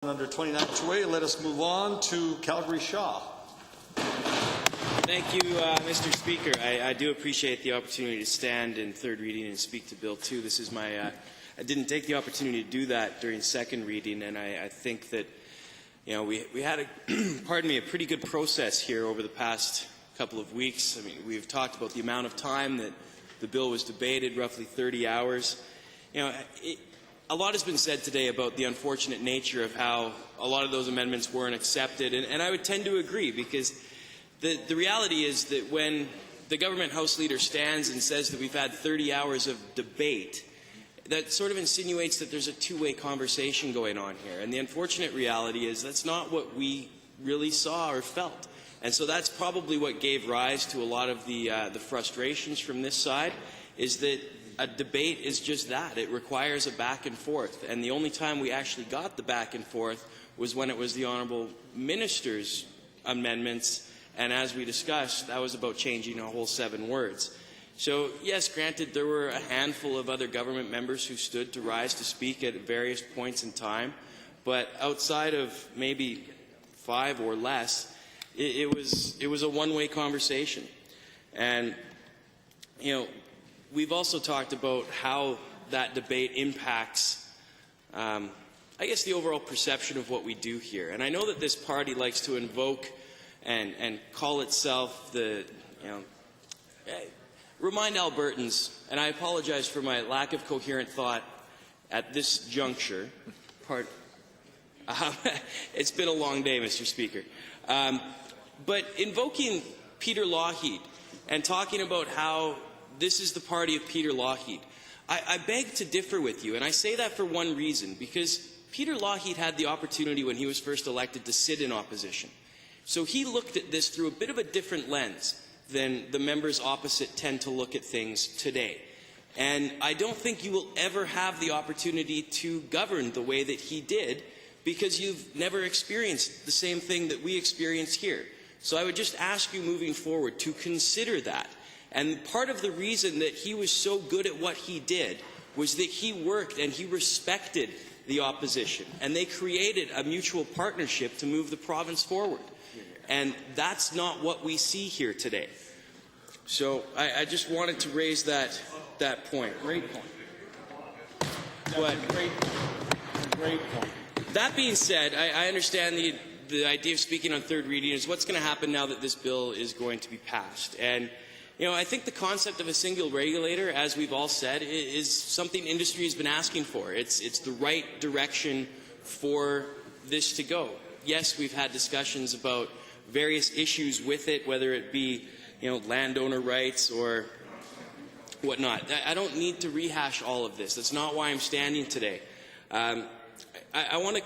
Under 29-2A, let us move on to Calgary-Shaw. Thank you, Mr. Speaker. I do appreciate the opportunity to stand in third reading and speak to Bill 2. This is my. I didn't take the opportunity to do that during second reading, and I think that we had a pretty good process here over the past couple of weeks. I mean, we've talked about the amount of time that the bill was debated, roughly 30 hours. A lot has been said today about the unfortunate nature of how a lot of those amendments weren't accepted, and I would tend to agree, because the reality is that when the government House Leader stands and says that we've had 30 hours of debate, that sort of insinuates that there's a two-way conversation going on here. And the unfortunate reality is that's not what we really saw or felt. And so that's probably what gave rise to a lot of the frustrations from this side, is that a debate is just that. It requires a back and forth. And the only time we actually got the back and forth was when it was the Honourable Minister's amendments. And as we discussed, that was about changing a whole 7 words. So, yes, granted, there were a handful of other government members who stood to rise to speak at various points in time. But outside of maybe 5 or less, it was a one-way conversation. And, we've also talked about how that debate impacts, I guess, the overall perception of what we do here. And I know that this party likes to invoke and call itself remind Albertans, and I apologize for my lack of coherent thought at this juncture. It's been a long day, Mr. Speaker. But invoking Peter Lougheed and talking about how this is the party of Peter Lougheed, I beg to differ with you, and I say that for one reason, because Peter Lougheed had the opportunity when he was first elected to sit in opposition. So he looked at this through a bit of a different lens than the members opposite tend to look at things today. And I don't think you will ever have the opportunity to govern the way that he did, because you've never experienced the same thing that we experience here. So I would just ask you moving forward to consider that. And part of the reason that he was so good at what he did was that he worked and he respected the opposition. And they created a mutual partnership to move the province forward. And that's not what we see here today. So I just wanted to raise that point. Great point. But Great point. That being said, I understand the idea of speaking on third reading is what's going to happen now that this bill is going to be passed. And I think the concept of a single regulator, as we've all said, is something industry has been asking for. It's the right direction for this to go. Yes, we've had discussions about various issues with it, whether it be, landowner rights or whatnot. I don't need to rehash all of this. That's not why I'm standing today. I want to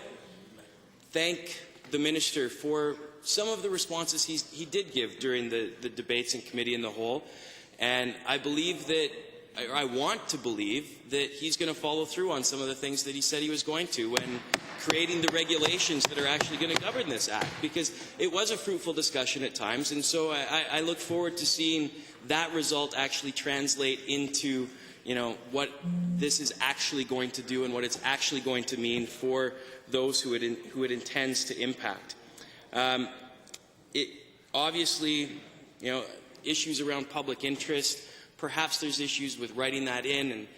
thank the Minister for some of the responses he did give during the debates in committee in the whole. And I believe that, or I want to believe, that he's going to follow through on some of the things that he said he was going to when creating the regulations that are actually going to govern this act, because it was a fruitful discussion at times. And so I look forward to seeing that result actually translate into what this is actually going to do and what it's actually going to mean for those who it intends to impact. Obviously, issues around public interest, perhaps there's issues with writing that in, and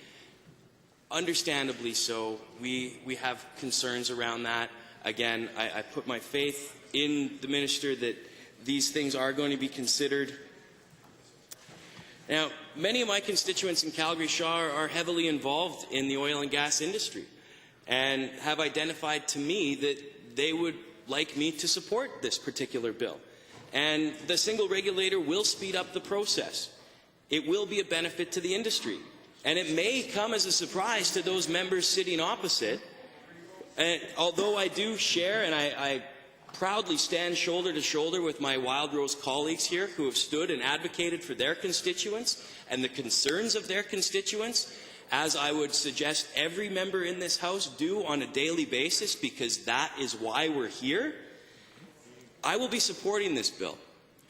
understandably so. We have concerns around that. Again, I put my faith in the Minister that these things are going to be considered. Now, many of my constituents in Calgary-Shaw are heavily involved in the oil and gas industry and have identified to me that they would like me to support this particular bill. And the single regulator will speed up the process. It will be a benefit to the industry. And it may come as a surprise to those members sitting opposite. And although I do share, and I proudly stand shoulder to shoulder with my Wildrose colleagues here who have stood and advocated for their constituents and the concerns of their constituents, as I would suggest every member in this House do on a daily basis, because that is why we're here, I will be supporting this bill.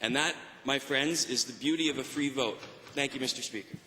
And that, my friends, is the beauty of a free vote. Thank you, Mr. Speaker.